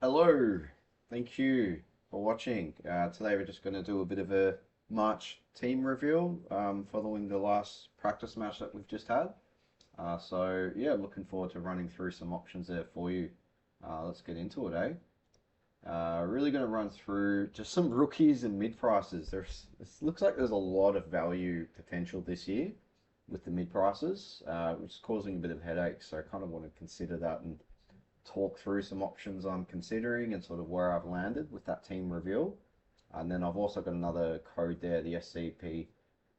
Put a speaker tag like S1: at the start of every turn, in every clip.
S1: Hello, thank you for watching. Today we're just going to do a bit of a March team review following the last practice match that we've just had. So yeah, looking forward to running through some options there for you. Let's get into it, really going to run through just some rookies and mid prices. It looks like there's a lot of value potential this year with the mid prices, which is causing a bit of headache. So I kind of want to consider that and talk through some options I'm considering and sort of where I've landed with that team reveal. And then I've also got another code there, the SCP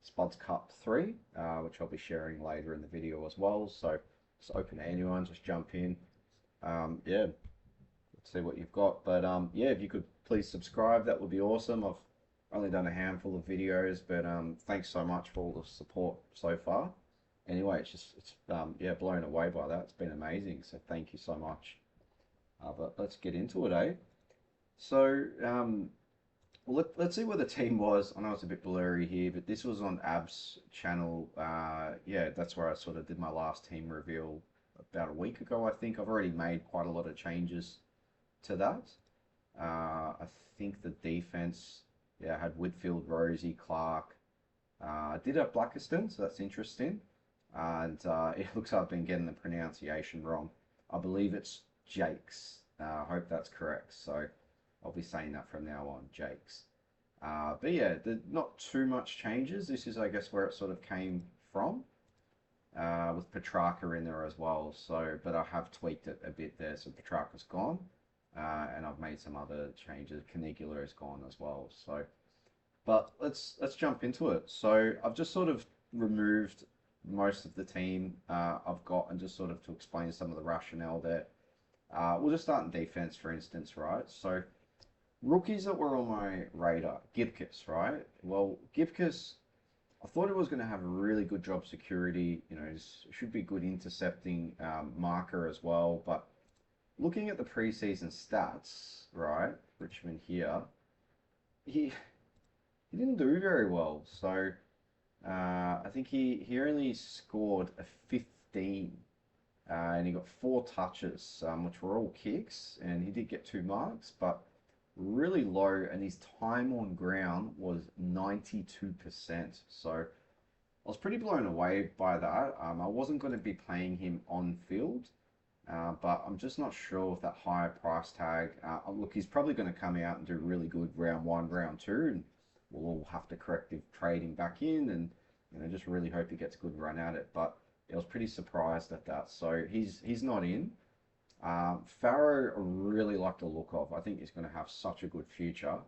S1: Spuds Cup 3, which I'll be sharing later in the video as well. So it's open to anyone, just jump in. Yeah, let's see what you've got. But yeah, if you could please subscribe, that would be awesome. I've only done a handful of videos, but thanks so much for all the support so far. Anyway, it's yeah, blown away by that. It's been amazing. So thank you so much. But let's get into it, eh? So, well, let's see where the team was. I know it's a bit blurry here, but this was on Ab's channel. Yeah, that's where I sort of did my last team reveal about a week ago, I think. I've already made quite a lot of changes to that. I think the defense, yeah, I had Midfield, Rosie, Clark. I did have Blackiston, so that's interesting. And it looks like I've been getting the pronunciation wrong. I believe it's Jakes. I hope that's correct. So I'll be saying that from now on, Jakes. But yeah, not too much changes. This is, I guess, where it sort of came from, with Petrarca in there as well. So, but I have tweaked it a bit there. So Petrarca's gone, and I've made some other changes. Canigula is gone as well. So, but let's jump into it. So I've just sort of removed most of the team I've got, and just sort of to explain some of the rationale there. We'll just start in defense, for instance, right? So rookies that were on my radar, Gipkus, right? Well, Gipkus, I thought it was going to have a really good job security. You know, should be good intercepting marker as well. But looking at the preseason stats, right, Richmond here, he he didn't do very well. So I think he only scored a 15, and he got 4 touches, which were all kicks, and he did get 2 marks, but really low, and his time on ground was 92%. So I was pretty blown away by that. I wasn't going to be playing him on field, but I'm just not sure with that higher price tag. Look, he's probably going to come out and do really good round one, round two, and we'll all have to corrective trade him back in, and just really hope he gets a good run at it. But I was pretty surprised at that. So he's not in. Farrow, I really like the look of. I think he's going to have such a good future.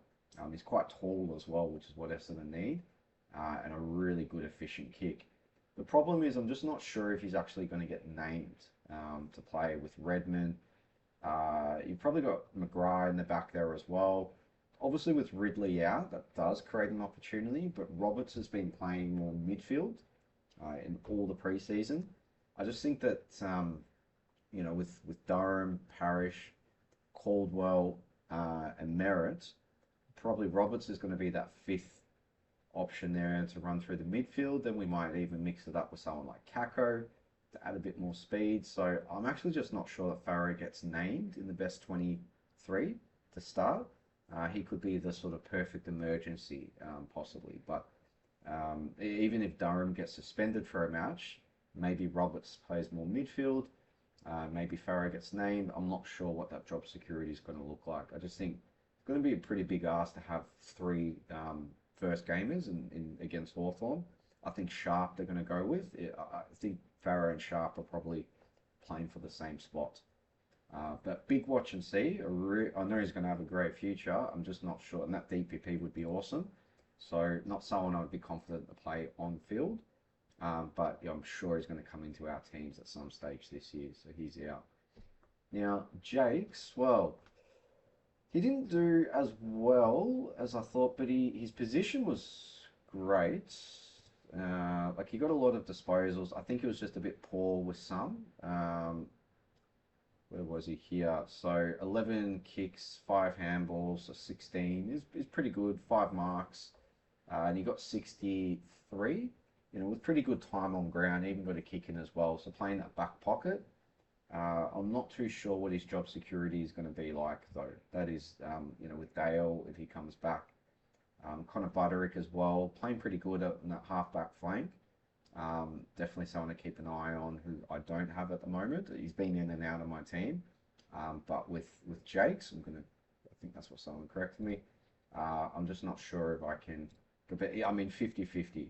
S1: He's quite tall as well, which is what Essendon need, and a really good efficient kick. The problem is I'm just not sure if he's actually going to get named to play with Redmond. You've probably got McGrath in the back there as well. Obviously, with Ridley out, that does create an opportunity, but Roberts has been playing more midfield in all the preseason. I just think that with Durham, Parrish, Caldwell, and Merritt, probably Roberts is going to be that fifth option there to run through the midfield. Then we might even mix it up with someone like Kako to add a bit more speed. So I'm actually just not sure that Farrow gets named in the best 23 to start. He could be the sort of perfect emergency, possibly. But even if Durham gets suspended for a match, maybe Roberts plays more midfield. Maybe Farrow gets named. I'm not sure what that job security is going to look like. I just think it's going to be a pretty big ask to have 3 first gamers in against Hawthorn. I think Sharp they're going to go with. I think Farrow and Sharp are probably playing for the same spot. But big watch and see. I know he's going to have a great future. I'm just not sure. And that DPP would be awesome. So not someone I would be confident to play on field. But yeah, I'm sure he's going to come into our teams at some stage this year. So he's out. Now, Jakes, well, he didn't do as well as I thought, but his position was great. Like he got a lot of disposals. I think he was just a bit poor with some. Where was he here? So 11 kicks, 5 handballs, so 16 is pretty good. 5 marks, and he got 63. With pretty good time on ground, even got a kick in as well. So playing that back pocket, I'm not too sure what his job security is going to be like, though. That is, with Dale, if he comes back. Connor Butterick as well, playing pretty good in that half-back flank. Definitely someone to keep an eye on who I don't have at the moment. He's been in and out of my team. But with Jake's, I think that's what someone corrected me. I'm just not sure if I can, I mean, 50-50.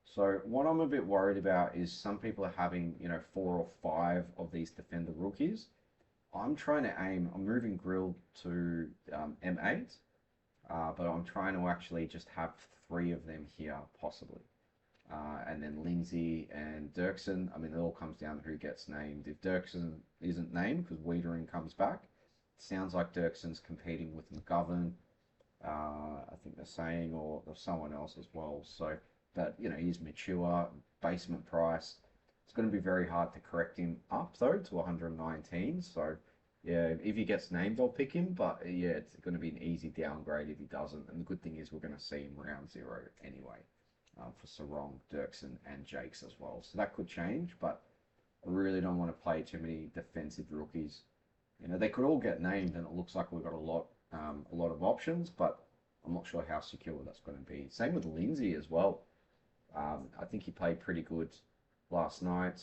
S1: So what I'm a bit worried about is some people are having, 4 or 5 of these defender rookies. I'm moving Grill to M8, but I'm trying to actually just have 3 of them here, possibly. And then Lindsay and Dirksen, I mean, it all comes down to who gets named. If Dirksen isn't named because Wiedering comes back, it sounds like Dirksen's competing with McGovern, I think they're saying, or someone else as well. So, but, he's mature, basement price. It's going to be very hard to correct him up, though, to 119. So, yeah, if he gets named, I'll pick him. But, yeah, it's going to be an easy downgrade if he doesn't. And the good thing is we're going to see him round 0 anyway. For Sarong, Dirksen, and Jakes as well. So that could change, but I really don't want to play too many defensive rookies. They could all get named, and it looks like we've got a lot of options, but I'm not sure how secure that's going to be. Same with Lindsay as well. I think he played pretty good last night.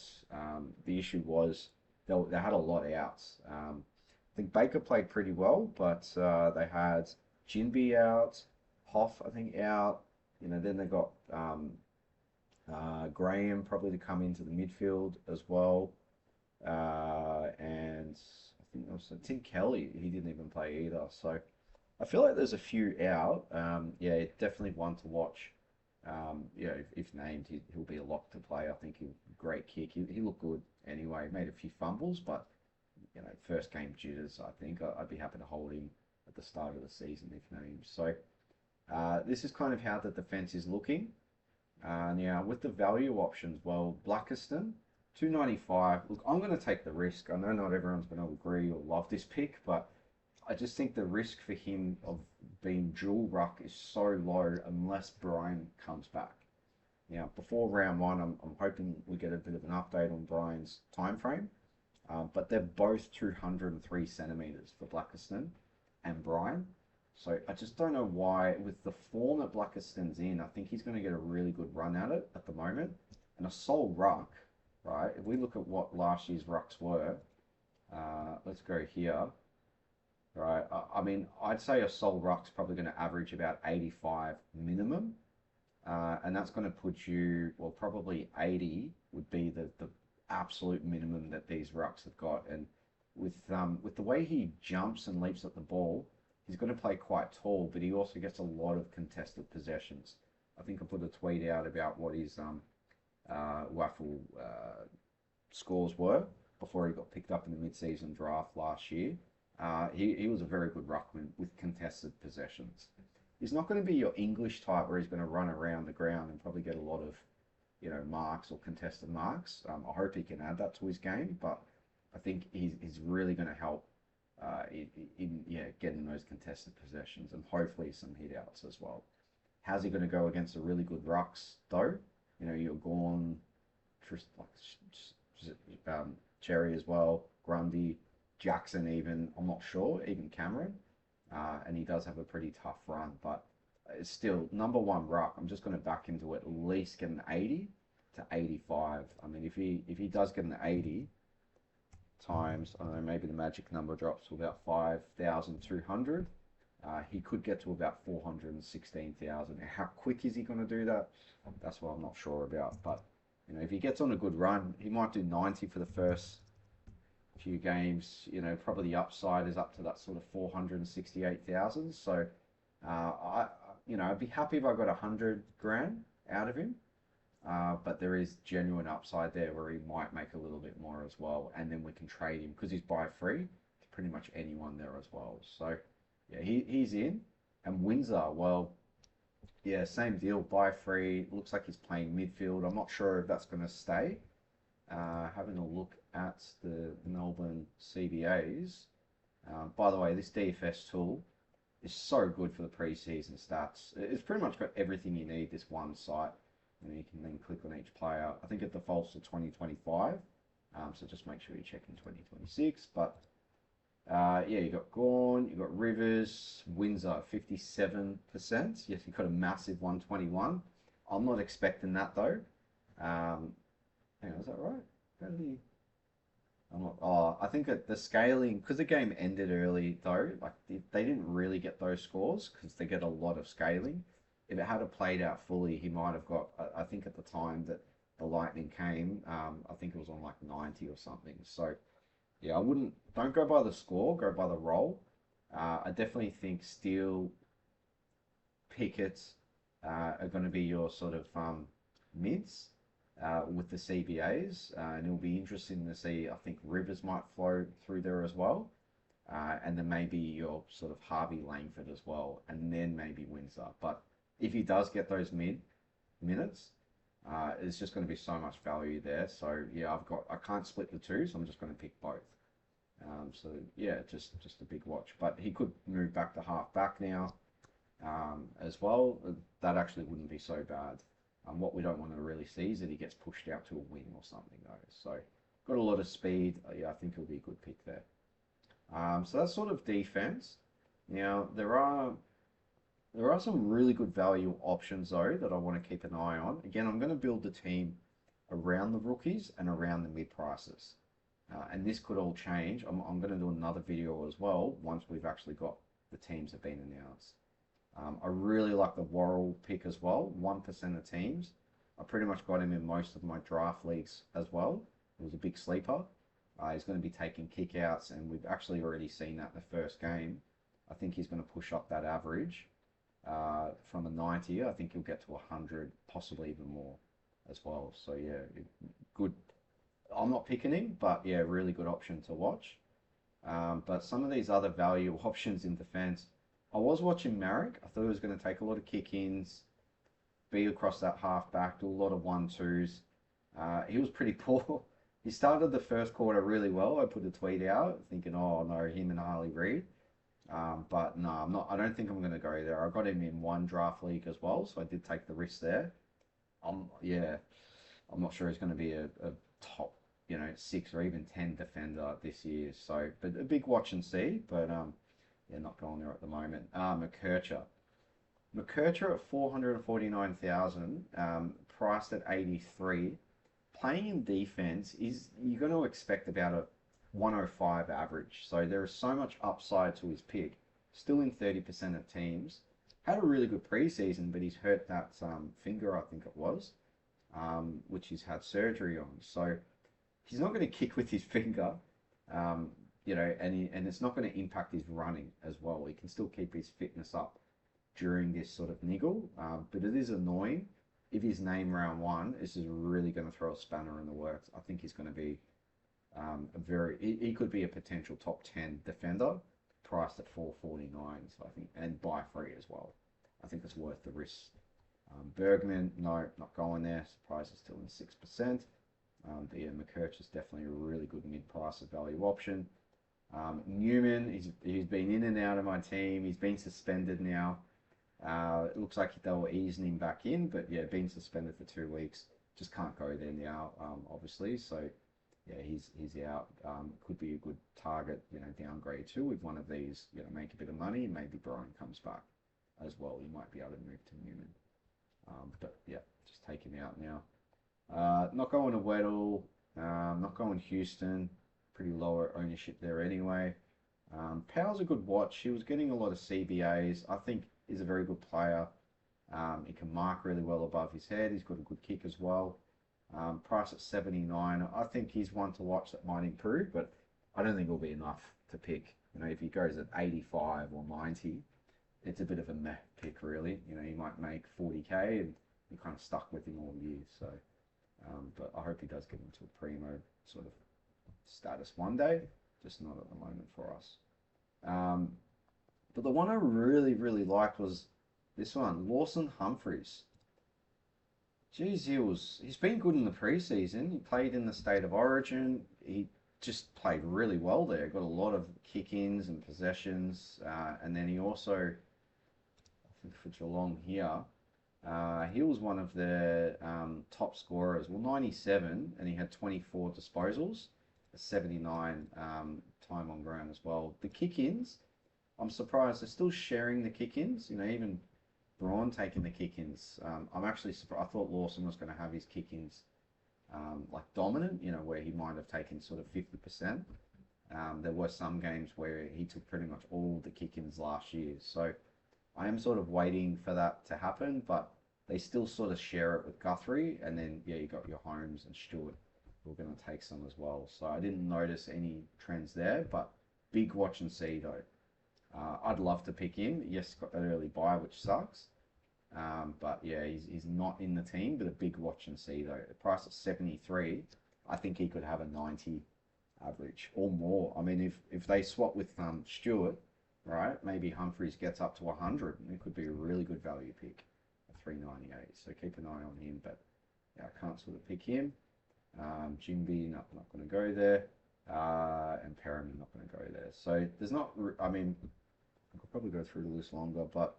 S1: The issue was they had a lot of outs. I think Baker played pretty well, but they had Jinby out, Hoff, I think, out. Then they got Graham probably to come into the midfield as well. And I think there was Tim Kelly, he didn't even play either. So I feel like there's a few out. Yeah, definitely one to watch. If named, he'll be a lock to play. I think he'll great kick. He looked good anyway. Made a few fumbles, but first game jitters. I think I'd be happy to hold him at the start of the season if named. So. This is kind of how the defense is looking. Now, with the value options, well, Blackiston, 295. Look, I'm going to take the risk. I know not everyone's going to agree or love this pick, but I just think the risk for him of being dual ruck is so low unless Brian comes back. Now, before round 1, I'm hoping we get a bit of an update on Brian's time frame. But they're both 203 centimeters for Blackiston and Brian. So I just don't know why, with the form that Blackiston's in, I think he's going to get a really good run at it at the moment. And a sole ruck, right? If we look at what last year's rucks were, let's go here, right? I mean, I'd say a sole ruck's probably going to average about 85 minimum. And that's going to put you, well, probably 80 would be the absolute minimum that these rucks have got. And with the way he jumps and leaps at the ball, he's going to play quite tall, but he also gets a lot of contested possessions. I think I put a tweet out about what his Waffle scores were before he got picked up in the mid-season draft last year. He was a very good ruckman with contested possessions. He's not going to be your English type where he's going to run around the ground and probably get a lot of marks or contested marks. I hope he can add that to his game, but I think he's really going to help in getting those contested possessions and hopefully some hit outs as well. How's he going to go against a really good rucks though? You're Gorn, Cherry as well, Grundy, Jackson even, I'm not sure, even Cameron. And he does have a pretty tough run, but it's still number 1 ruck. I'm just going to back him to at least get an 80 to 85. I mean, if he does get an 80 times, I don't know, maybe the magic number drops to about 5,200. He could get to about 416,000. How quick is he going to do that? That's what I'm not sure about. But if he gets on a good run, he might do 90 for the first few games. Probably the upside is up to that sort of 468,000. So, I'd be happy if I got 100 grand out of him. But there is genuine upside there where he might make a little bit more as well. And then we can trade him because he's buy free to pretty much anyone there as well. So, yeah, he's in. And Windsor, well, yeah, same deal, buy free. Looks like he's playing midfield. I'm not sure if that's going to stay. Having a look at the Melbourne CBAs. By the way, this DFS tool is so good for the preseason stats. It's pretty much got everything you need, this one site. You can then click on each player. I think it defaults to 2025. So just make sure you check in 2026. But yeah, you got Gorn, you got Rivers, Windsor, 57%. Yes, you got a massive 121. I'm not expecting that though. Hang on, is that right? How did he? I'm not. Oh, I think that the scaling, because the game ended early though, like they didn't really get those scores because they get a lot of scaling. If it had played out fully, he might have got. I think at the time that the Lightning came, I think it was on like 90 or something. So yeah, I wouldn't. Don't go by the score. Go by the role. I definitely think Steele, Pickett are going to be your sort of mids with the CBAs, and it'll be interesting to see. I think Rivers might flow through there as well, and then maybe your sort of Harvey Langford as well, and then maybe Windsor. But if he does get those mid minutes, it's just going to be so much value there. So yeah, I can't split the two, so I'm just going to pick both. So yeah, just a big watch. But he could move back to half back now as well. That actually wouldn't be so bad. What we don't want to really see is that he gets pushed out to a wing or something though. So got a lot of speed. Yeah, I think he'll be a good pick there. So that's sort of defense. Now there are some really good value options though that I want to keep an eye on. Again, I'm going to build the team around the rookies and around the mid prices. And this could all change. I'm going to do another video as well once we've actually got the teams have been announced. I really like the Worrell pick as well. 1% of teams. I pretty much got him in most of my draft leagues as well. It was a big sleeper. He's going to be taking kickouts, and we've actually already seen that in the first game. I think he's going to push up that average from a 90. I think he'll get to 100, possibly even more as well. So yeah, good. I'm not picking him, but yeah, really good option to watch. But some of these other value options in defense, I was watching Marek. I thought he was going to take a lot of kick-ins, be across that half back, do a lot of 1-2s. He was pretty poor. He started the first quarter really well. I put a tweet out thinking, oh no, him and Harley Reid. But no, I'm not. I don't think I'm going to go there. I got him in one draft league as well, so I did take the risk there. Yeah, I'm not sure he's going to be a top, 6 or even 10 defender this year. So, but a big watch and see. But yeah, not going there at the moment. McKercher at 449,000, priced at 83. Playing in defense is you're going to expect about a 105 average. So there is so much upside to his pick. Still in 30% of teams. Had a really good preseason, but he's hurt that finger, I think it was, which he's had surgery on. So he's not going to kick with his finger, and it's not going to impact his running as well. He can still keep his fitness up during this sort of niggle, but it is annoying. If his name round one, this is really going to throw a spanner in the works. I think he's going to be he could be a potential top 10 defender, priced at 449. So I think, and buy free as well. I think it's worth the risk. Bergman, no, not going there. Price is still in 6%. But yeah, McKerch is definitely a really good mid-price of value option. Newman, he's been in and out of my team. He's been suspended now. It looks like they were easing him back in, but yeah, been suspended for 2 weeks. Just can't go there now, obviously. So yeah, he's out. Could be a good target, downgrade too with one of these, make a bit of money, and maybe Brian comes back as well. You might be able to move to Newman. But yeah, just take him out now. Not going to Weddle, not going Houston. Pretty lower ownership there anyway. Powell's a good watch. He was getting a lot of CBAs. I think he's a very good player. He can mark really well above his head. He's got a good kick as well. Price at 79. I think he's one to watch that might improve, but I don't think it'll be enough to pick. If he goes at 85 or 90, it's a bit of a meh pick, really. He might make 40k and you're kind of stuck with him all year. So, but I hope he does get into a primo sort of status one day, just not at the moment for us. But the one I really, really liked was this one, Lawson Humphreys. Geez, he's been good in the preseason. He played in the State of Origin. He just played really well there. Got a lot of kick-ins and possessions. And then he also, I think for Geelong here, He was one of the top scorers. Well, 97, and he had 24 disposals, 79 time on ground as well. The kick-ins, I'm surprised they're still sharing the kick-ins. You know, even Braun taking the kick-ins. I'm actually surprised. I thought Lawson was going to have his kick-ins like dominant, you know, where he might have taken sort of 50%. There were some games where he took pretty much all the kick-ins last year. So I am sort of waiting for that to happen, but they still sort of share it with Guthrie. And then, yeah, you got your Holmes and Stewart who are going to take some as well. So I didn't notice any trends there, but big watch and see though. I'd love to pick him. Yes, got that early buy, which sucks. But yeah, he's not in the team, but a big watch and see though. The price at 73, I think he could have a 90 average or more. I mean, if they swap with Stewart, right, maybe Humphreys gets up to 100, and it could be a really good value pick at 398. So keep an eye on him, but yeah, I can't sort of pick him. Jimby, not going to go there, and Perriman not going to go there. So there's not. I mean, I could probably go through the list longer, but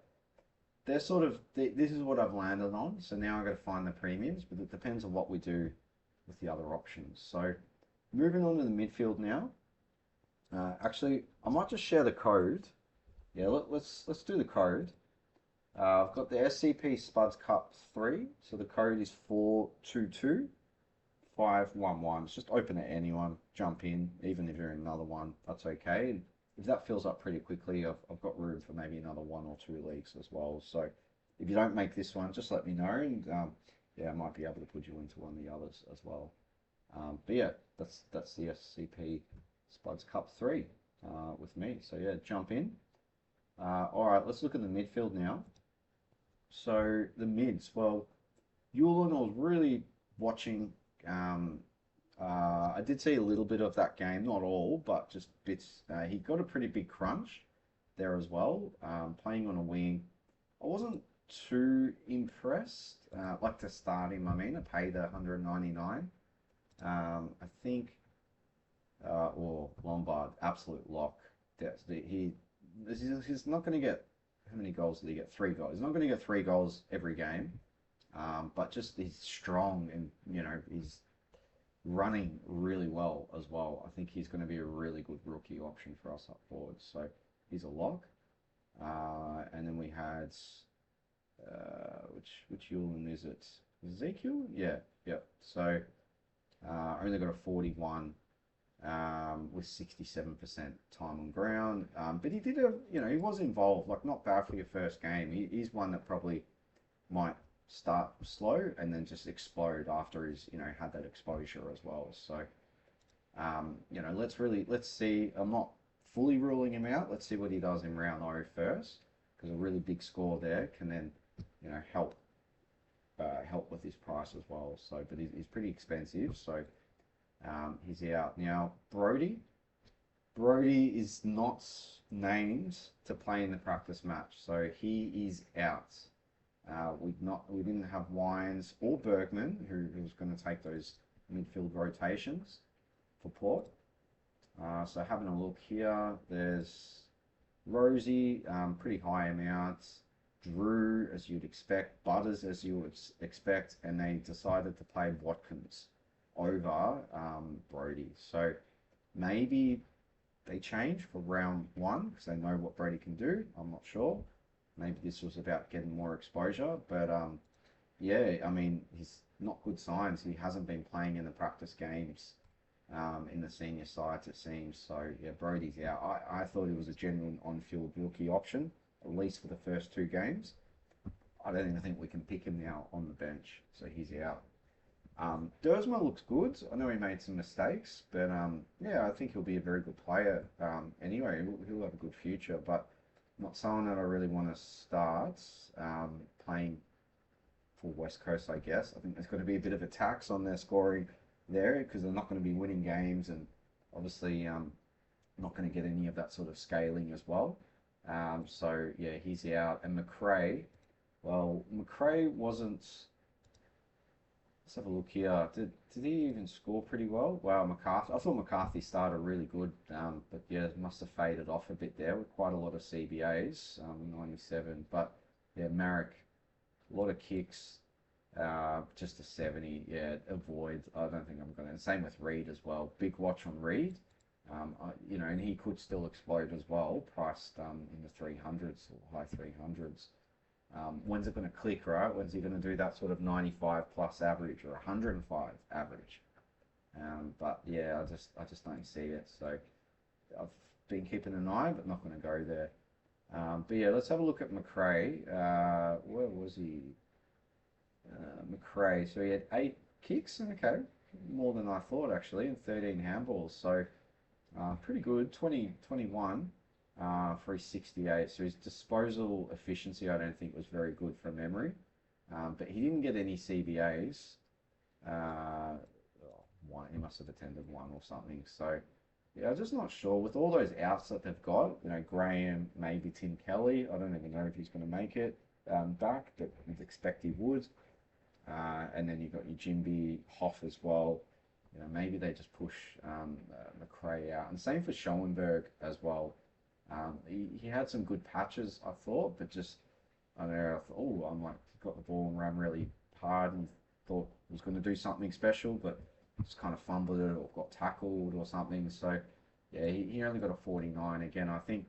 S1: they're sort of, this is what I've landed on. So now I've got to find the premiums, but it depends on what we do with the other options. So moving on to the midfield now. Actually, I might just share the code. Yeah, let's do the code. I've got the SCP Spuds Cup 3. So the code is 422511. Just open it anyone, jump in, even if you're in another one, that's okay. And if that fills up pretty quickly, I've got room for maybe another 1 or 2 leagues as well. So if you don't make this one, just let me know, and yeah, I might be able to put you into one of the others as well. But yeah, that's the SCP Spuds Cup 3 with me. So yeah, jump in. All right, let's look at the midfield now. So the mids, well, Yulin, I was really watching. I did see a little bit of that game, not all, but just bits. He got a pretty big crunch there as well, playing on a wing. I wasn't too impressed. Like to start him, I mean, I paid the 199. I think, or Lombard, absolute lock. He's not going to get, how many goals did he get? 3 goals. He's not going to get 3 goals every game, but just he's strong and, you know, he's running really well as well. I think he's going to be a really good rookie option for us up forward. So he's a lock. And then we had, which Yulin is it? Ezekiel? Yeah, yeah. So I only got a 41 with 67% time on ground. But he did he was involved, like not bad for your first game. He's one that probably might start slow and then just explode after he's, had that exposure as well. So, let's see. I'm not fully ruling him out. Let's see what he does in round 0 first, because a really big score there can then, help with his price as well. So, but he's pretty expensive. So, he's out. Now, Brody is not named to play in the practice match. So he is out. We didn't have Wines or Bergman, who was going to take those midfield rotations for Port. So having a look here, there's Rosie, pretty high amounts. Drew, as you'd expect. Butters, as you would expect. And they decided to play Watkins over Brody. So maybe they change for round 1 because they know what Brody can do. I'm not sure. Maybe this was about getting more exposure, but yeah, I mean, he's not good signs. He hasn't been playing in the practice games in the senior sides, it seems. So yeah, Brody's out. I thought he was a genuine on-field rookie option, at least for the first 2 games. I don't even think we can pick him now on the bench, so he's out. Dersma looks good. I know he made some mistakes, but yeah, I think he'll be a very good player. Anyway, he'll have a good future, but not someone that I really want to start playing for West Coast, I guess. I think there's going to be a bit of a tax on their scoring there because they're not going to be winning games, and obviously not going to get any of that sort of scaling as well. So yeah, he's out. And McRae, well, McRae wasn't. Let's have a look here. Did he even score pretty well? Wow, McCarthy. I thought McCarthy started really good, but yeah, must have faded off a bit there with quite a lot of CBAs, 97. But yeah, Marek A lot of kicks. Just a 70. Yeah, avoid. I don't think I'm going to. Same with Reed as well. Big watch on Reed. You know, and he could still explode as well, priced in the 300s or high 300s. When's it going to click, right? When's he going to do that sort of 95 plus average or 105 average? But yeah, I just don't see it. So I've been keeping an eye, but not going to go there. But yeah, let's have a look at McRae. Where was he? McRae. So he had 8 kicks, and okay, more than I thought actually, and 13 handballs. So pretty good. 21 for his 68. So his disposal efficiency, I don't think was very good from memory. But he didn't get any CBAs. One, he must have attended one or something. So yeah, I'm just not sure. With all those outs that they've got, you know, Graham, maybe Tim Kelly. I don't even know if he's going to make it back, but I expect he would. And then you've got your Jimby, Hoff as well. You know, maybe they just push McRae out. And same for Schoenberg as well. He had some good patches, I thought, but just, I don't know, I thought, oh, I'm like, he got the ball and ran really hard and thought was going to do something special, but just kind of fumbled it or got tackled or something. So, yeah, he only got a 49. Again, I think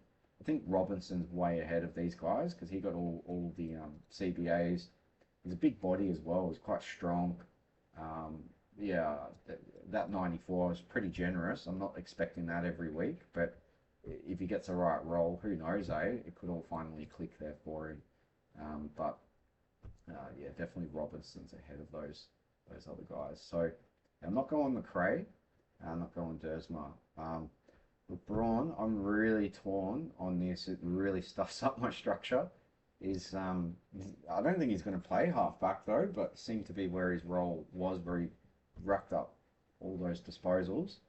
S1: Robinson's way ahead of these guys because he got all the CBAs. He's a big body as well. He's quite strong. Yeah, that 94 was pretty generous. I'm not expecting that every week, but if he gets the right role, who knows, eh? It could all finally click there for him. But yeah, definitely Robinson's ahead of those other guys. So I'm not going McRae. I'm not going Dersma. With Braun, I'm really torn on this. It really stuffs up my structure. I don't think he's going to play halfback though, but seemed to be where his role was, where he racked up all those disposals.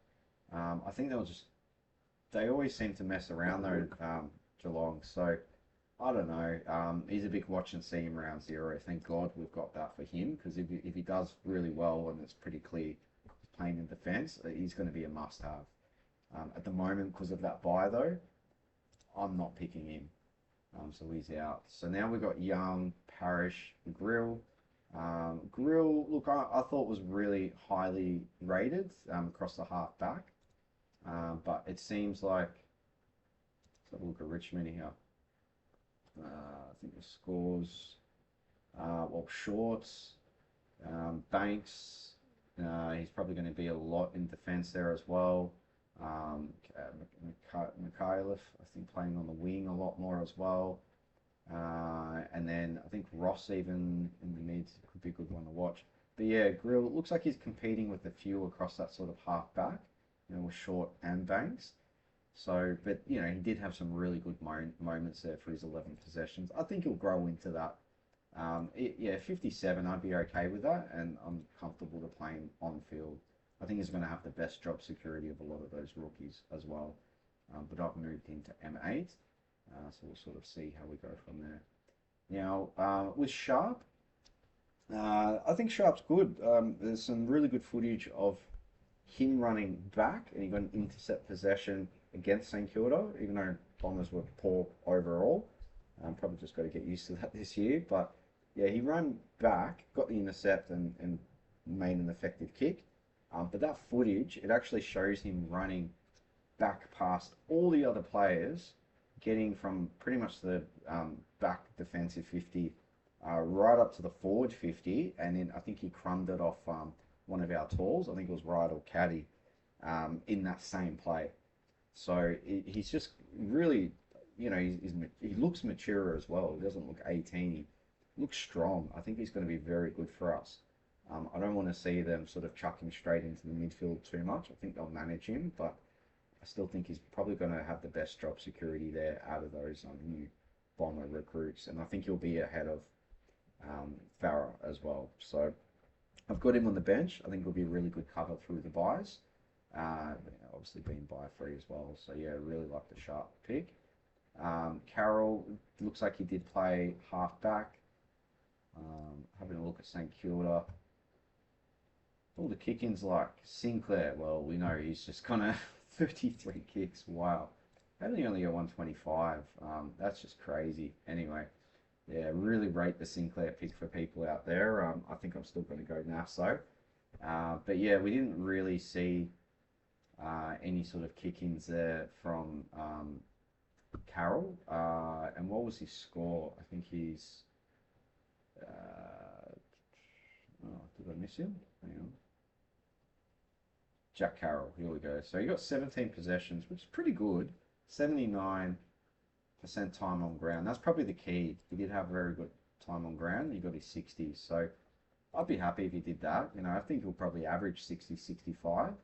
S1: I think they always seem to mess around though, Geelong. So I don't know. He's a big watch and see him round 0. Thank God we've got that for him because if he does really well and it's pretty clear he's playing in defence, he's going to be a must-have. At the moment, because of that bye though, I'm not picking him. So he's out. So now we've got Young, Parrish, Grill. Grill, look, I thought was really highly rated across the half back. But it seems like, let's have a look at Richmond here. I think the scores, well, Shorts, Banks, he's probably going to be a lot in defence there as well. Mikhailov, I think, playing on the wing a lot more as well. And then I think Ross even in the mid could be a good one to watch. But yeah, Grill, it looks like he's competing with a few across that sort of half back, you know, with Short and Banks. So, but you know, he did have some really good moments there for his 11 possessions. I think he'll grow into that. Yeah, 57, I'd be okay with that, and I'm comfortable to play him on field. I think he's going to have the best job security of a lot of those rookies as well. But I've moved him to M8, so we'll sort of see how we go from there. Now, with Sharp, I think Sharp's good. There's some really good footage of him running back, and he got an intercept possession against St Kilda, even though Bombers were poor overall. Probably just got to get used to that this year. But yeah, he ran back, got the intercept, and made an effective kick. But that footage, it actually shows him running back past all the other players, getting from pretty much the back defensive 50 right up to the forward 50, and then I think he crumbed it off one of our talls. I think it was Wright or Caddy in that same play. So he's just really, you know, he looks mature as well. He doesn't look 18. He looks strong. I think he's going to be very good for us. I don't want to see them sort of chuck him straight into the midfield too much. I think they'll manage him, but I still think he's probably going to have the best job security there out of those new Bomber recruits. And I think he'll be ahead of Farah as well. So I've got him on the bench. I think he'll be a really good cover through the buys. Obviously being buy free as well. So yeah, really like the Sharp pick. Carroll, looks like he did play half back. Having a look at St Kilda. All the kick-ins like Sinclair, well, we know he's just kind of 33 kicks. Wow. How did he only get 125? That's just crazy. Anyway, Yeah, really rate the Sinclair pick for people out there. I think I'm still going to go Nafs though. But yeah, we didn't really see any sort of kick-ins there from Carroll. And what was his score? I think he's. Oh, did I miss him? Hang on. Jack Carroll. Here we go. So he got 17 possessions, which is pretty good. 79% time on ground. That's probably the key. He did have very good time on ground. He got his 60s. So I'd be happy if he did that. I think he'll probably average 60, 65.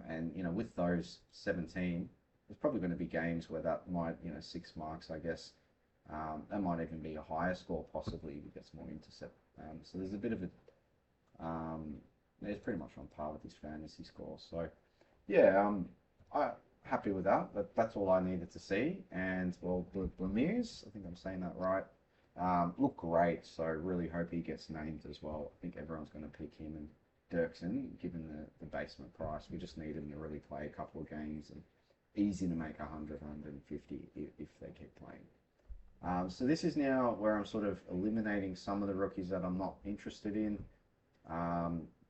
S1: And, with those 17, there's probably going to be games where that might, 6 marks, I guess. That might even be a higher score, possibly, if he gets more intercept. So there's a bit of a. It's pretty much on par with his fantasy score. So, yeah, I'm happy with that. But that's all I needed to see. And, well, Blemires, I think I'm saying that right, look great. So, really hope he gets named as well. I think everyone's going to pick him and Dirksen, given the basement price. We just need him to really play a couple of games and easy to make 100, 150 if they keep playing. So this is now where I'm sort of eliminating some of the rookies that I'm not interested in.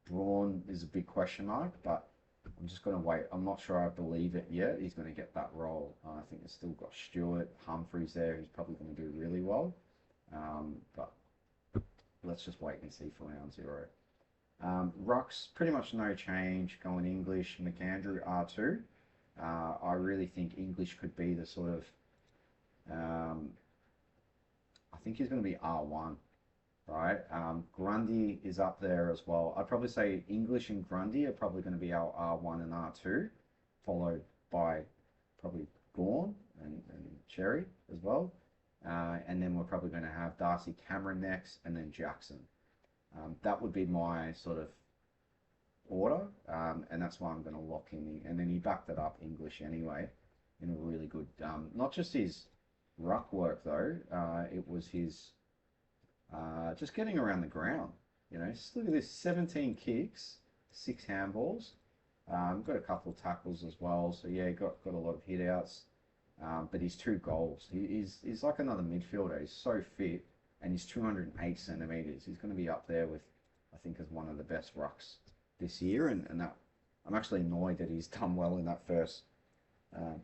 S1: Braun is a big question mark, but I'm just going to wait. I'm not sure I believe it yet. He's going to get that role. I think it's still got Stewart, Humphreys there, who's probably going to do really well. But let's just wait and see for round 0. Ruck's pretty much no change, going English. McAndrew R2. I really think English could be the sort of, I think he's going to be R1, right? Grundy is up there as well. I'd probably say English and Grundy are probably going to be our R1 and R2, followed by probably Gawn and Cherry as well. And then we're probably going to have Darcy Cameron next, and then Jackson. That would be my sort of order, and that's why I'm going to lock in. And then he backed it up English anyway in a really good, not just his ruck work though, it was his just getting around the ground. Just look at this: 17 kicks, 6 handballs. Got a couple of tackles as well. So yeah, got a lot of hit outs. But his 2 goals. He's like another midfielder. He's so fit. And he's 208 centimeters. He's going to be up there with, I think, as one of the best rucks this year. And that I'm actually annoyed that he's done well in that first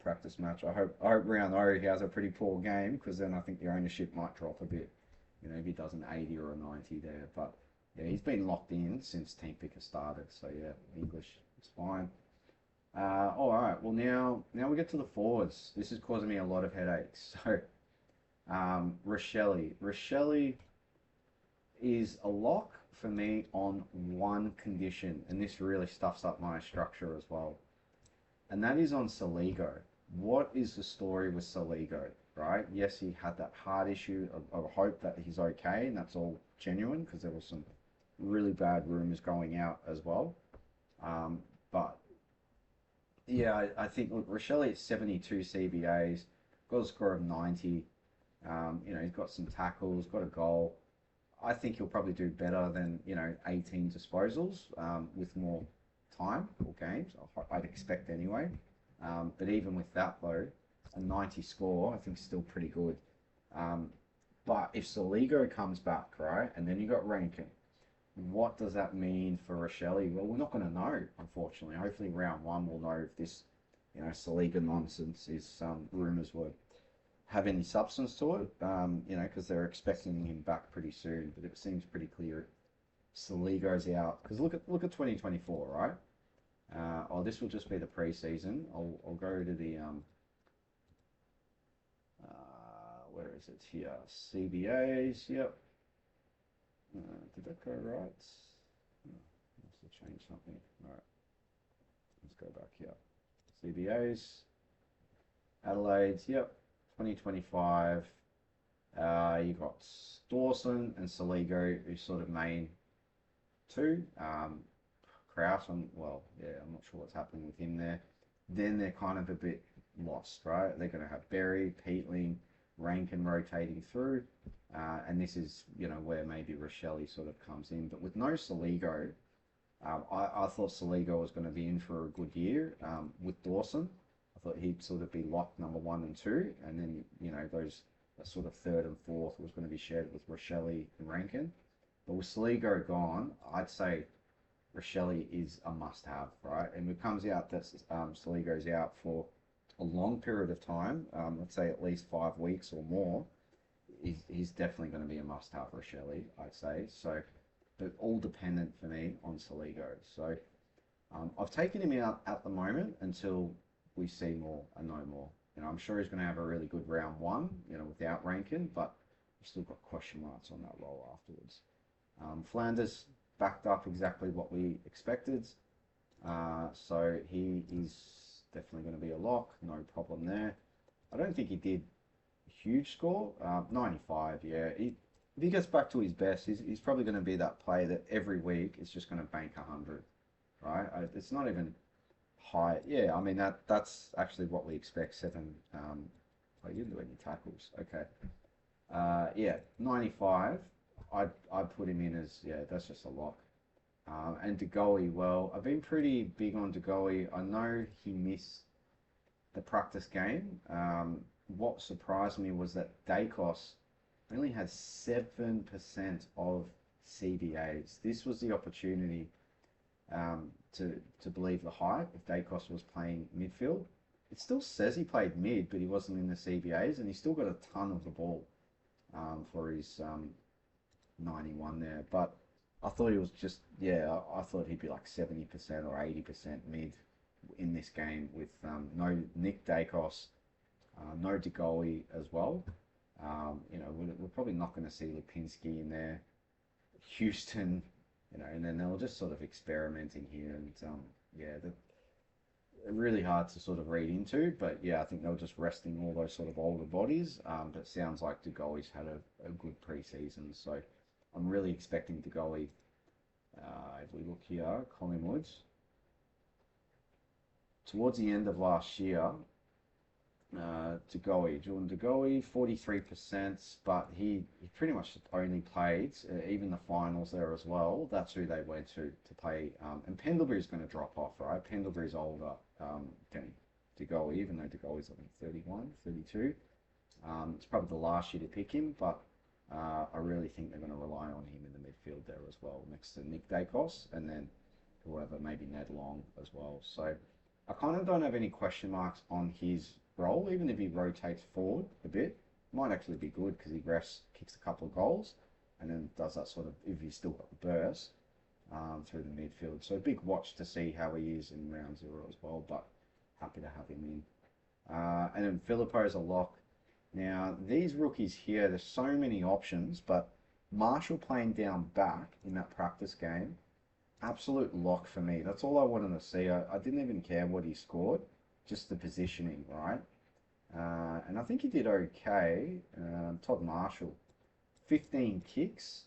S1: practice match. I hope round 0 he has a pretty poor game, because then I think the ownership might drop a bit. If he does an 80 or a 90 there. But yeah, he's been locked in since Team Picker started. So yeah, English is fine. All right. Well, now we get to the forwards. This is causing me a lot of headaches. So. Rochelle is a lock for me on one condition, and this really stuffs up my structure as well, and that is on Saligo. What is the story with Saligo, right? Yes, he had that heart issue. I hope that he's okay, and that's all genuine, because there was some really bad rumours going out as well. But yeah, I think, look, Rochelle is 72 CBAs, got a score of 90. He's got some tackles, got a goal. I think he'll probably do better than, 18 disposals with more time or games. I'd expect anyway. But even with that, though, a 90 score, I think is still pretty good. But if Saligo comes back, right, and then you got Rankin, what does that mean for Rochelle? Well, we're not going to know, unfortunately. Hopefully round 1 we'll know if this, Saligo nonsense is rumours were have any substance to it, because they're expecting him back pretty soon. But it seems pretty clear Saligo's out. Because look at 2024, right? This will just be the preseason. I'll go to the where is it here? CBAs. Yep. Did that go right? Must have changed something. All right. Let's go back here. CBAs. Adelaide's. Yep. 2025, you got Dawson and Saligo, who's sort of main 2. Kraus, I'm not sure what's happening with him there. Then they're kind of a bit lost, right? They're going to have Berry, Peatling, Rankin rotating through, and this is, where maybe Rochelle sort of comes in. But with no Saligo, I thought Saligo was going to be in for a good year with Dawson. I thought he'd sort of be locked number 1 and 2, and then those a sort of third and fourth was going to be shared with Rochelle and Rankin. But with Saligo gone, I'd say Rochelle is a must-have, right? And it comes out that Saligo's out for a long period of time, let's say at least 5 weeks or more, he's definitely going to be a must-have for Shelley, I'd say. So, but all dependent for me on Saligo. So, I've taken him out at the moment until we see more and know more. You know, I'm sure he's going to have a really good round one, you know, without Rankin, but we've still got question marks on that role afterwards. Flanders backed up exactly what we expected. So he is definitely going to be a lock, no problem there. I don't think he did a huge score, 95, yeah. If he gets back to his best, he's probably going to be that player that every week is just going to bank 100, right? It's not even high. Yeah, I mean, that's actually what we expect, 7. Oh, he didn't do any tackles, okay. Yeah, 95, I'd put him in as, yeah, that's just a lock. And DeGoey, well, I've been pretty big on DeGoey. I know he missed the practice game. What surprised me was that Dacos only had 7% of CBAs. This was the opportunity to believe the hype if Dacos was playing midfield. It still says he played mid, but he wasn't in the CBAs, and he still got a ton of the ball for his 91 there. But I thought he was just, yeah, I thought he'd be like 70% or 80% mid in this game with no Nick Dacos, no DeGoey as well. You know, we're probably not going to see Lipinski in there. Houston, you know, and then they were just sort of experimenting here. And yeah, really hard to sort of read into. But yeah, I think they were just resting all those sort of older bodies. But it sounds like DeGoey's had a good preseason. So I'm really expecting DeGoey. If we look here, Collingwood, towards the end of last year, Jordan DeGoey, 43%, but he pretty much only played, even the finals there as well. That's who they went to play. And Pendlebury's going to drop off, right? Pendlebury's older than DeGoey, even though DeGoey's, I think, 31, 32. It's probably the last year to pick him, but I really think they're going to rely on him in the midfield there as well, next to Nick Dacos, and then whoever, maybe Ned Long as well. So I kind of don't have any question marks on his role, even if he rotates forward a bit. Might actually be good because he kicks a couple of goals, and then does that sort of, if he's still got the burst through the midfield. So a big watch to see how he is in round 0 as well, but happy to have him in. And then Filippo's a lock. Now, these rookies here, there's so many options, but Marshall playing down back in that practice game, absolute lock for me. That's all I wanted to see. I didn't even care what he scored, just the positioning, right? And I think he did okay. Todd Marshall, 15 kicks.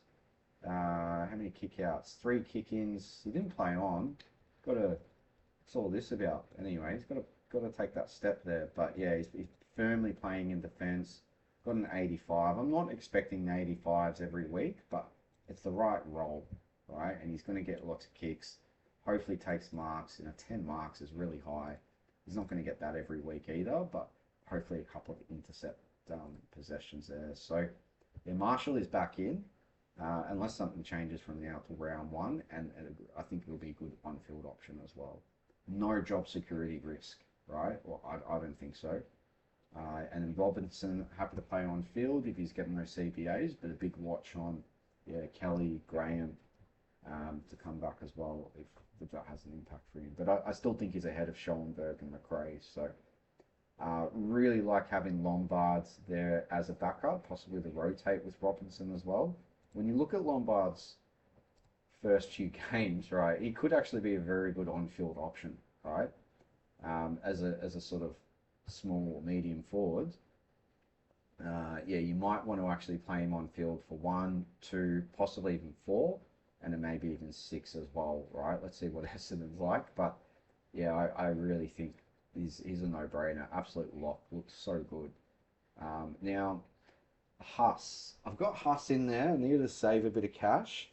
S1: How many kick-outs? 3 kick-ins. He didn't play on. What's all this about? Anyway, he's got to take that step there. But yeah, he's firmly playing in defence. Got an 85. I'm not expecting 85s every week, but it's the right role, right? And he's going to get lots of kicks. Hopefully takes marks. You know, 10 marks is really high. He's not going to get that every week either, but hopefully a couple of intercept possessions there. So yeah, Marshall is back in, unless something changes from now to round 1, and I think it'll be a good on-field option as well. No job security risk, right? Well, I don't think so. And then Robinson, happy to play on field if he's getting those CBAs, but a big watch on, yeah, Kelly, Graham, to come back as well if that has an impact for him. But I still think he's ahead of Schellenberg and McRae. So really like having Lombard's there as a backup, possibly to rotate with Robinson as well. When you look at Lombard's first few games, right, he could actually be a very good on-field option, right? As a sort of small or medium forward. Yeah, you might want to actually play him on field for 1, 2, possibly even 4, and then maybe even 6 as well, right? Let's see what Essendon's like. But yeah, I really think he's a no-brainer. Absolute lock. Looks so good. Now, Huss. I've got Huss in there. I need to save a bit of cash.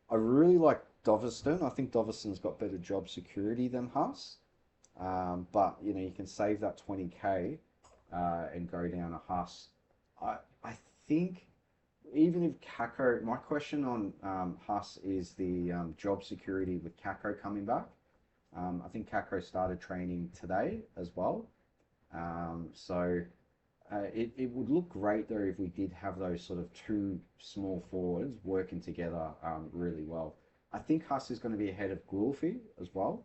S1: I really like Doverston. I think Doverston's got better job security than Huss. But, you know, you can save that 20k and go down a Huss I think even if Kako, my question on Huss is the job security with Kako coming back. I think Kako started training today as well. So it would look great though if we did have those sort of two small forwards working together really well. I think Huss is going to be ahead of Gulfi as well,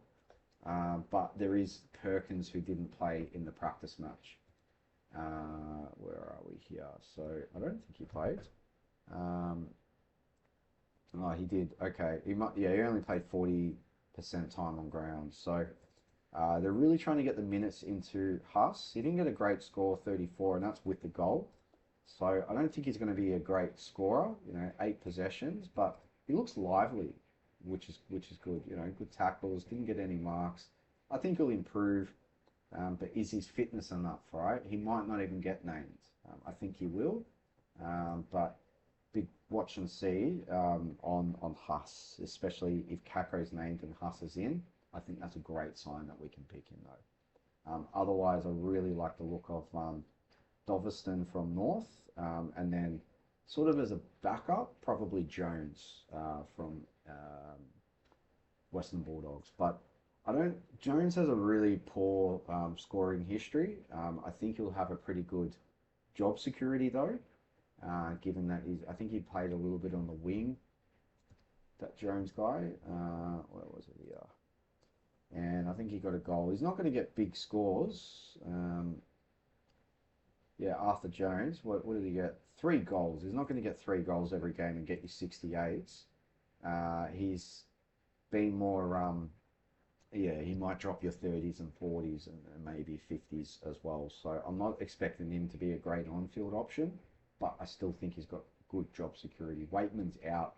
S1: but there is Perkins who didn't play in the practice match. Where are we here? So I don't think he played. Oh, he did. Okay, he might. Yeah, he only played 40% time on ground. So they're really trying to get the minutes into Huss. He didn't get a great score, 34, and that's with the goal. So I don't think he's going to be a great scorer. 8 possessions, but he looks lively, which is good. Good tackles. Didn't get any marks. I think he'll improve. But is his fitness enough, right? He might not even get named. I think he will. But big watch and see on Huss, especially if Kako's named and Huss is in. I think that's a great sign that we can pick him though. Otherwise, I really like the look of Doveston from North, and then sort of as a backup, probably Jones from Western Bulldogs. But Jones has a really poor scoring history. I think he'll have a pretty good job security though, given that I think he played a little bit on the wing, that Jones guy. Where was it here? And I think he got a goal. He's not going to get big scores. Yeah, Arthur Jones, what did he get? 3 goals. He's not going to get 3 goals every game and get you 68s. He's been more... yeah, he might drop your 30s and 40s and maybe 50s as well. So I'm not expecting him to be a great on-field option, but I still think he's got good job security. Waitman's out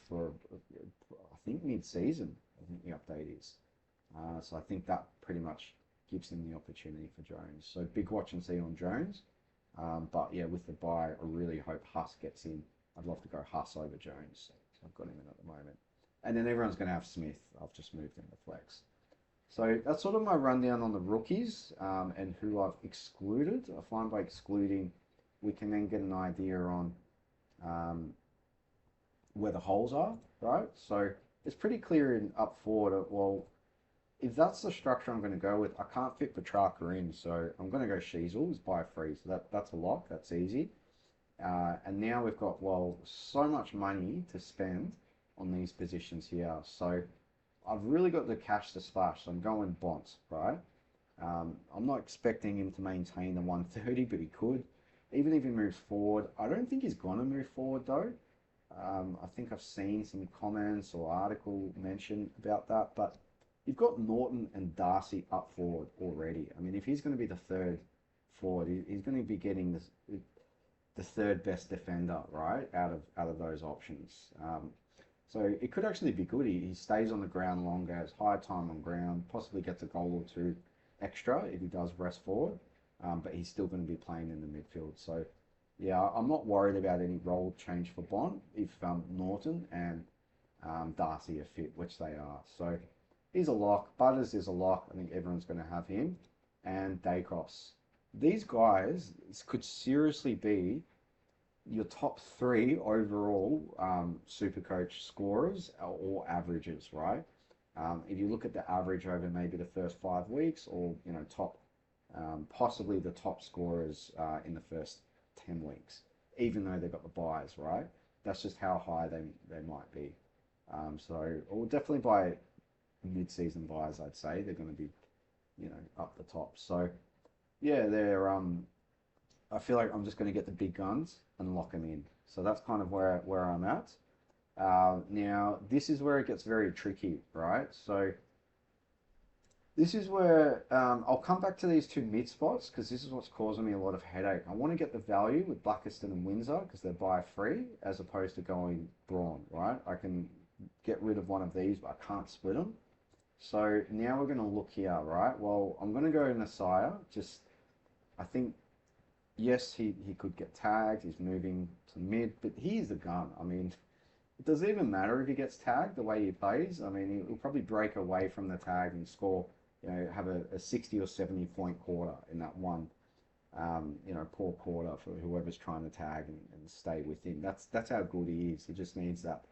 S1: for, I think, mid-season, I think the update is. So I think that pretty much gives him the opportunity for Jones. So big watch and see on Jones. But yeah, with the buy, I really hope Huss gets in. I'd love to go Huss over Jones. So I've got him in at the moment. And then everyone's going to have Smith. I've just moved him to flex. So that's sort of my rundown on the rookies and who I've excluded. I find by excluding, we can then get an idea on where the holes are, right? So it's pretty clear in up forward. Well, if that's the structure I'm going to go with, I can't fit Petrarca in, so I'm going to go Sheasel as buy free. So that's a lock. That's easy. And now we've got, well, so much money to spend on these positions here. So I've really got the cash to splash. So I'm going Bont, right? I'm not expecting him to maintain the 130, but he could. Even if he moves forward, I don't think he's going to move forward though. I think I've seen some comments or article mention about that, but you've got Norton and Darcy up forward already. I mean, if he's going to be the third forward, he's going to be getting the third best defender, right, out of those options. So it could actually be good. He stays on the ground longer, has high time on ground, possibly gets a goal or 2 extra if he does rest forward, but he's still going to be playing in the midfield. So yeah, I'm not worried about any role change for Bont if Norton and Darcy are fit, which they are. So he's a lock. Butters is a lock. I think everyone's going to have him. And Dacos. These guys could seriously be your top 3 overall SuperCoach scorers or averages, right? If you look at the average over maybe the first 5 weeks, or top, possibly the top scorers in the first 10 weeks, even though they've got the buys, right? That's just how high they might be. So we'll definitely buy mid-season buys. I'd say they're going to be, up the top. So yeah, they're I feel like I'm just going to get the big guns and lock them in. So that's kind of where I'm at. Now, this is where it gets very tricky, right? So this is where I'll come back to these 2 mid spots because this is what's causing me a lot of headache. I want to get the value with Blackiston and Windsor because they're buy free as opposed to going Brawn, right? I can get rid of one of these, but I can't split them. So now we're going to look here, right? Well, I'm going to go Messiah. I think, yes, he could get tagged. He's moving to mid, but he's the gun. I mean, it doesn't even matter if he gets tagged the way he plays. I mean, he'll probably break away from the tag and score, have a 60 or 70 point quarter in that one. you know, poor quarter for whoever's trying to tag and stay with him. That's how good he is. He just needs that,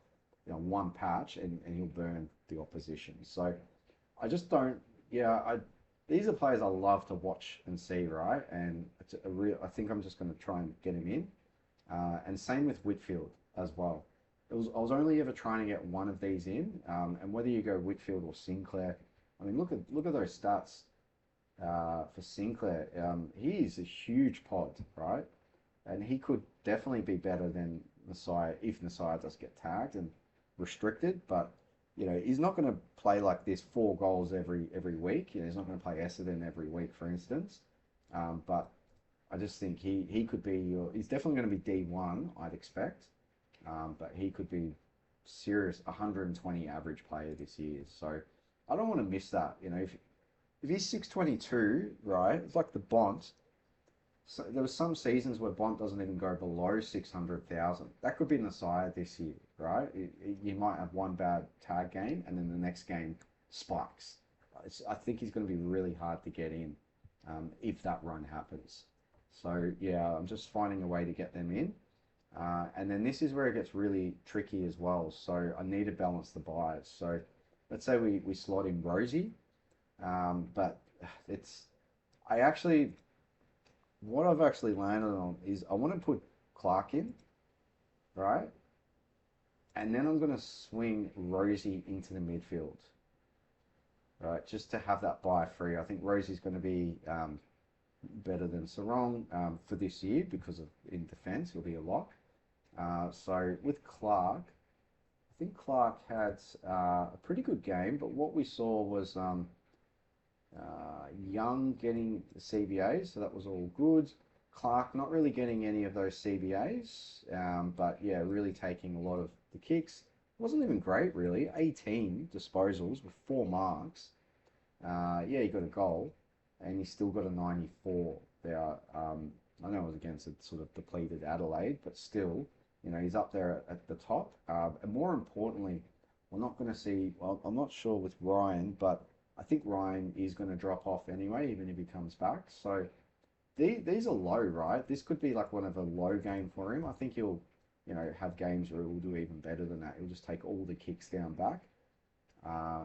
S1: you know, one patch and he'll burn the opposition. So I just don't, yeah, these are players I love to watch and see, right? And it's a real, I think I'm just going to try and get him in. And same with Whitfield as well. I was only ever trying to get one of these in, and whether you go Whitfield or Sinclair, I mean, look at those stats for Sinclair. He is a huge pod, right? And he could definitely be better than Messiah if Messiah does get tagged and restricted. But you know, he's not going to play like this 4 goals every week. You know, he's not going to play Essendon every week, for instance. But I just think he could be he's definitely going to be D1, I'd expect. But he could be serious 120 average player this year. So I don't want to miss that. You know, if he's 622, right, it's like the Bont. So there was some seasons where Bont doesn't even go below 600,000. That could be Messiah this year, right? You might have one bad tag game and then the next game spikes. I think he's going to be really hard to get in if that run happens. So yeah, I'm just finding a way to get them in. And then this is where it gets really tricky as well. So I need to balance the buys. So let's say we slot in Rosie, but it's, what I've actually landed on is I want to put Clark in, right? And then I'm going to swing Rosie into the midfield, right? Just to have that buy free. I think Rosie's going to be better than Sarong for this year because of in defence, he'll be a lock. So with Clark, I think Clark had a pretty good game, but what we saw was Young getting the CBAs, so that was all good. Clark not really getting any of those CBAs, but yeah, really taking a lot of the kicks. Wasn't even great, really. 18 disposals with 4 marks. Yeah, he got a goal, and he still got a 94 there. I know it was against a sort of depleted Adelaide, but still, you know, he's up there at the top. And more importantly, we're not going to see, well, I'm not sure with Ryan, but I think Ryan is going to drop off anyway, even if he comes back. So these are low, right? This could be like one of a low game for him. I think he'll, you know, have games where he'll do even better than that. He'll just take all the kicks down back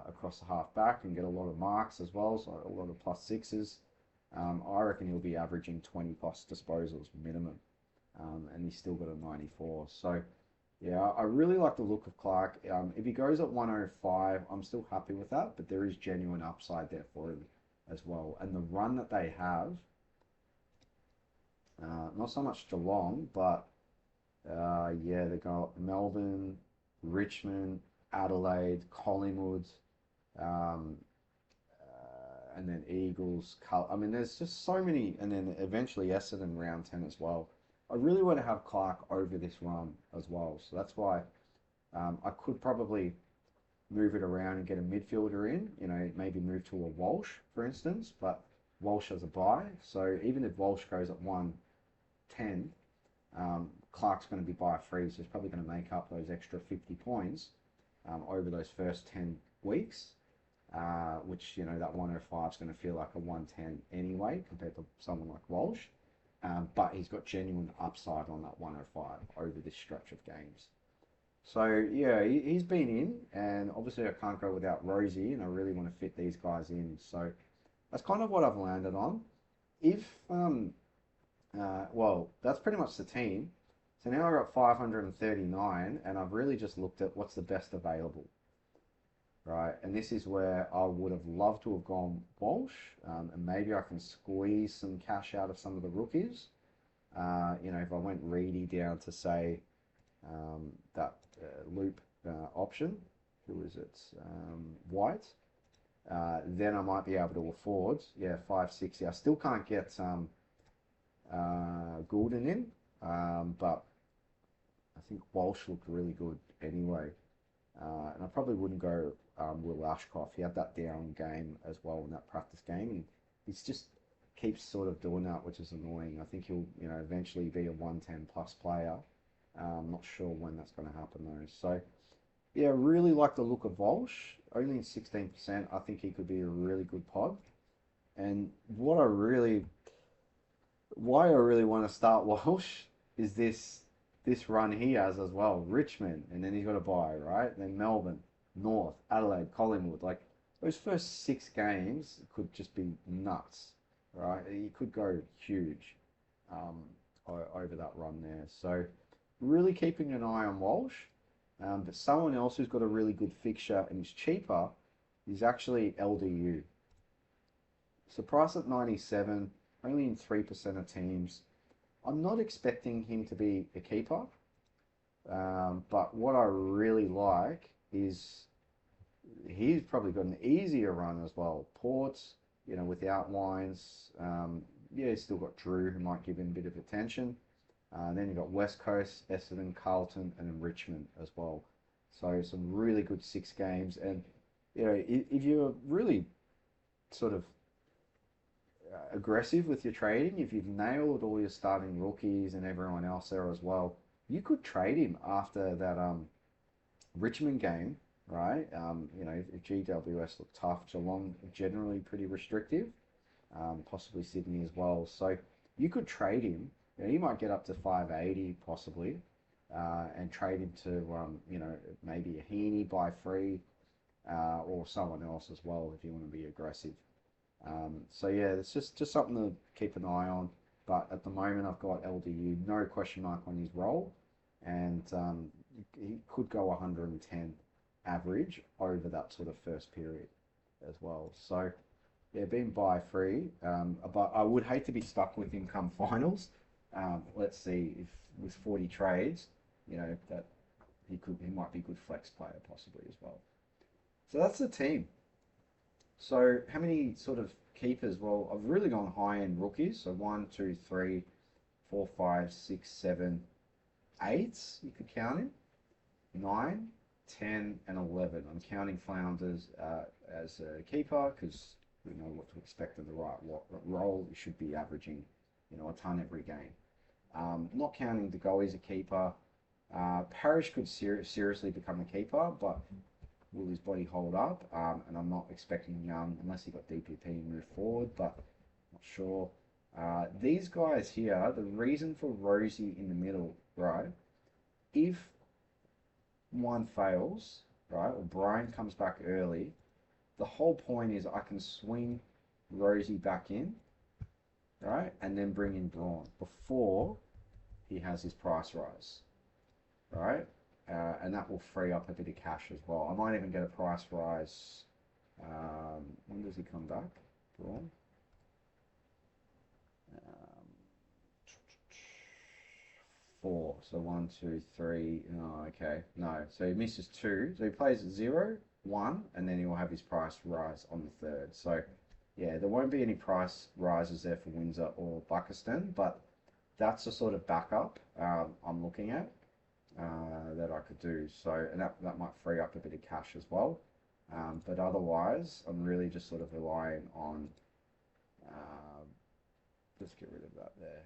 S1: across the half back and get a lot of marks as well, so a lot of +6s. I reckon he'll be averaging 20 plus disposals minimum, and he's still got a 94. So yeah, I really like the look of Clark. If he goes at 105, I'm still happy with that, but there is genuine upside there for him as well. And the run that they have, not so much Geelong, but yeah, they got Melbourne, Richmond, Adelaide, Collingwood, and then Eagles. I mean, there's just so many, and then eventually Essendon round 10 as well. I really want to have Clark over this run as well. So that's why I could probably move it around and get a midfielder in, you know, maybe move to a Walsh, for instance, but Walsh has a bye. So even if Walsh goes at 110, Clark's going to be buy free, so he's probably going to make up those extra 50 points over those first 10 weeks, which, you know, that 105 is going to feel like a 110 anyway compared to someone like Walsh. But he's got genuine upside on that 105 over this stretch of games. So yeah, he's been in, and obviously I can't go without Rosie, and I really want to fit these guys in. So that's kind of what I've landed on. If well, that's pretty much the team. So now we're at 539, and I've really just looked at what's the best available, right? And this is where I would have loved to have gone Walsh, and maybe I can squeeze some cash out of some of the rookies. You know, if I went Reedy down to say that loop option, who is it? White. Then I might be able to afford, yeah, 560. I still can't get Goulden in, but I think Walsh looked really good anyway. And I probably wouldn't go Will Ashcroft. He had that down game as well in that practice game, and he's just keeps sort of doing that, which is annoying. I think he'll, you know, eventually be a 110 plus player. I'm not sure when that's going to happen though. So yeah, really like the look of Walsh. Only 16%. I think he could be a really good pod. And what I really why I really want to start Walsh is this run he has as well. Richmond, and then he's got a bye, right? Then Melbourne, North, Adelaide, Collingwood. Like those first 6 games could just be nuts, right? He could go huge um, over that run there. So really keeping an eye on Walsh. But someone else who's got a really good fixture and is cheaper is actually LDU. So price at 97, only in 3% of teams. I'm not expecting him to be a keeper, but what I really like is he's probably got an easier run as well. Ports, without Wines. Yeah, he's still got Drew, who might give him a bit of attention. Then you've got West Coast, Essendon, Carlton, and then Richmond as well. So some really good 6 games. And, if you're really sort of aggressive with your trading, if you've nailed all your starting rookies and everyone else there as well, you could trade him after that Richmond game, right? If GWS look tough, Geelong generally pretty restrictive, possibly Sydney as well. So you could trade him. He might get up to 580 possibly, and trade him to maybe a Heaney buy free, or someone else as well if you want to be aggressive. So yeah, it's just something to keep an eye on. But at the moment, I've got LDU, no question mark on his role, and he could go 110 average over that sort of first period as well. So yeah, being buy free, but I would hate to be stuck with him come finals. Let's see if with 40 trades, that he might be a good flex player possibly as well. So that's the team. So how many sort of keepers? Well, I've really gone high end rookies. So 1, 2, 3, 4, 5, 6, 7, 8. You could count him. 9, 10, and 11. I'm counting Flounders as a keeper because we know what to expect in the right role. He should be averaging, a ton every game. Not counting De Goey as a keeper. Parrish could seriously become a keeper, but will his body hold up? And I'm not expecting Young, unless he got DPP, move forward, but not sure. These guys here, the reason for Rosie in the middle, right? If one fails, right, or Brian comes back early, the whole point is I can swing Rosie back in, right, and then bring in Braun before he has his price rise, right? And that will free up a bit of cash as well. I might even get a price rise. When does he come back? Braun? 4. So 1, 2, 3. Oh, okay. No. So he misses 2. So he plays 0, 1, and then he will have his price rise on the 3rd. So yeah, there won't be any price rises there for Windsor or Buckerston, but that's a sort of backup I'm looking at. That I could do. So, and that might free up a bit of cash as well. But otherwise, I'm really just sort of relying on, just get rid of that there.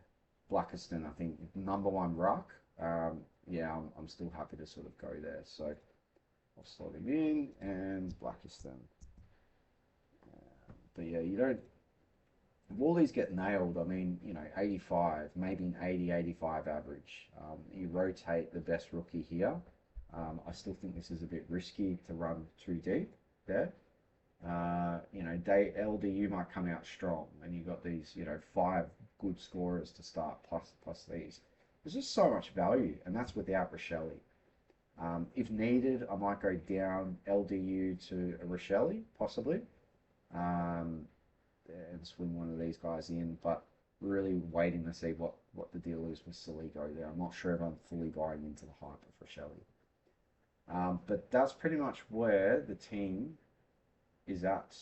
S1: Blackiston, I think, #1 Ruck. Yeah, I'm still happy to sort of go there. So I'll slot him in and Blackiston. But yeah, you don't, if all these get nailed, I mean, 85, maybe an 80, 85 average. You rotate the best rookie here. I still think this is a bit risky to run too deep there. LDU might come out strong, and you've got these, 5 good scorers to start, plus these. There's just so much value, and that's without Rochelle. If needed, I might go down LDU to a Rochelle, possibly. And swing one of these guys in, but really waiting to see what the deal is with Saligo there. I'm not sure if I'm fully buying into the hype of Rochelle. But that's pretty much where the team is at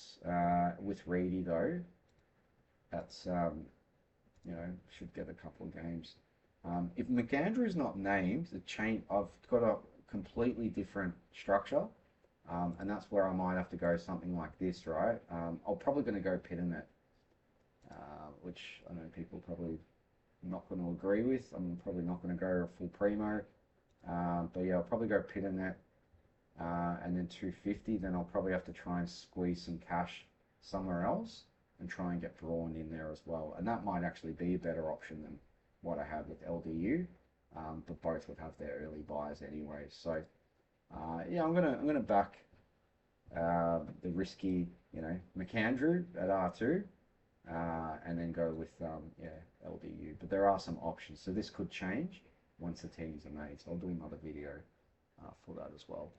S1: with Reedy though. That's should get a couple of games. If McAndrew is not named, I've got a completely different structure. And that's where I might have to go something like this, right? I'm probably going to go Pitternet, which I know people probably not going to agree with. I'm probably not going to go a full primo. But yeah, I'll probably go Pitternet, and then 250. Then I'll probably have to try and squeeze some cash somewhere else. and try and get Brawn in there as well. And that might actually be a better option than what I had with LDU. But both would have their early buys anyway. So yeah, I'm gonna back the risky, McAndrew at R2, and then go with yeah, LDU. But there are some options, so this could change once the teams are made. So I'll do another video for that as well.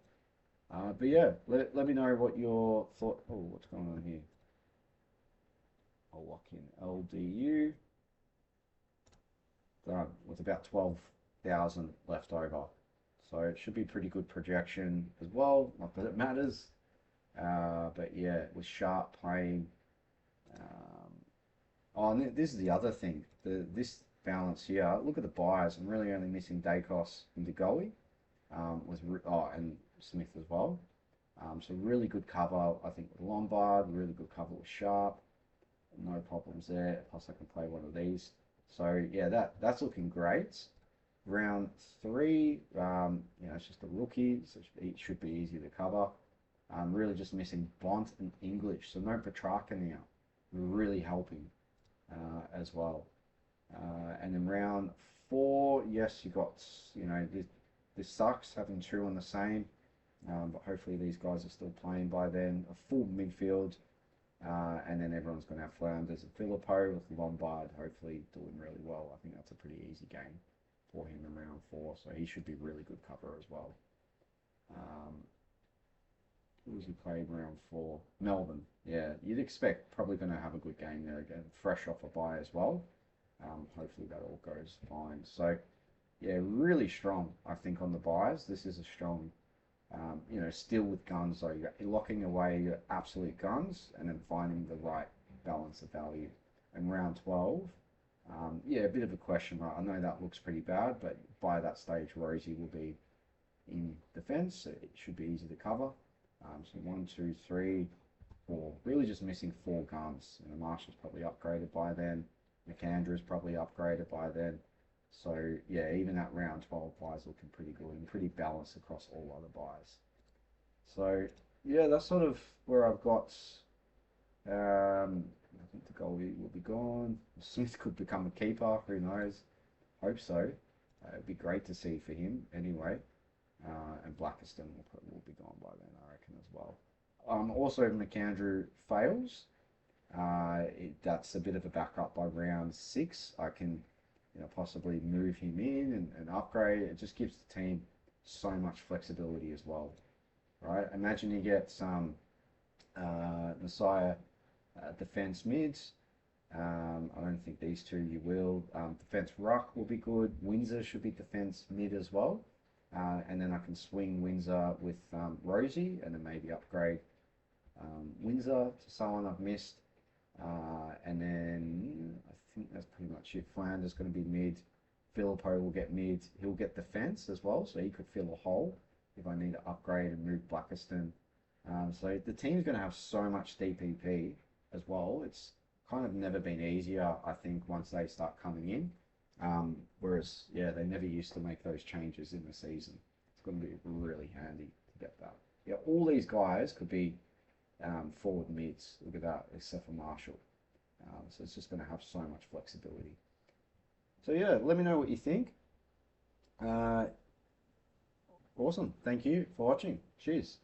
S1: But yeah, let me know what your thought. Oh, what's going on here? I'll lock in LDU. Done with about 12,000 left over. So it should be pretty good projection as well. Not that it matters. But yeah, with Sharp playing. Oh, and this is the other thing. This balance here. Look at the buys. I'm really only missing Dacos and DeGoey. And Smith as well. So really good cover, I think, with Lombard. Really good cover with Sharp. No problems there. Plus I can play one of these. So yeah, that's looking great. Round 3, it's just a rookie, so it should be easy to cover. Really just missing Bont and English, so no Petrarca now. Really helping as well. And then round 4, yes, you got, this sucks having 2 on the same, but hopefully these guys are still playing by then. A full midfield, and then everyone's going to have Flounders and Filippo with Lombard, hopefully doing really well. I think that's a pretty easy game for him in round 4, so he should be really good cover as well. Who was he playing round 4? Melbourne. Yeah, you'd expect probably going to have a good game there again, fresh off a bye as well. Hopefully that all goes fine. So yeah, really strong, I think, on the buys. This is a strong, still with guns, so you're locking away your absolute guns and then finding the right balance of value. And round 12, yeah, a bit of a question mark. I know that looks pretty bad, but by that stage, Rosie will be in defence, so it should be easy to cover. So 1, 2, 3, 4. Really just missing 4 guns. Marshall's probably upgraded by then. McAndrew's probably upgraded by then. So yeah, even that round 12 buys looking pretty good and pretty balanced across all other buys. So yeah, that's sort of where I've got. I think the goalie will be gone. Smith could become a keeper. Who knows? Hope so. It'd be great to see for him anyway. And Blackiston will be gone by then, I reckon, as well. Also, McAndrew fails. That's a bit of a backup by round 6. I can, possibly move him in and upgrade. It just gives the team so much flexibility as well, right? Imagine you get some Messiah defense mids. I don't think these two you will. Defense Ruck will be good. Windsor should be defense mid as well. And then I can swing Windsor with Rosie and then maybe upgrade Windsor to someone I've missed. And then I think that's pretty much it. Flounder's going to be mid. Filippo will get mid. He'll get defense as well, so he could fill a hole if I need to upgrade and move Blackiston. So the team's going to have so much DPP as well. It's kind of never been easier, I think, once they start coming in. Whereas, yeah, they never used to make those changes in the season. It's going to be really handy to get that. Yeah, all these guys could be forward mids. Look at that, except for Marshall. So it's just going to have so much flexibility. So yeah, let me know what you think. Awesome. Thank you for watching. Cheers.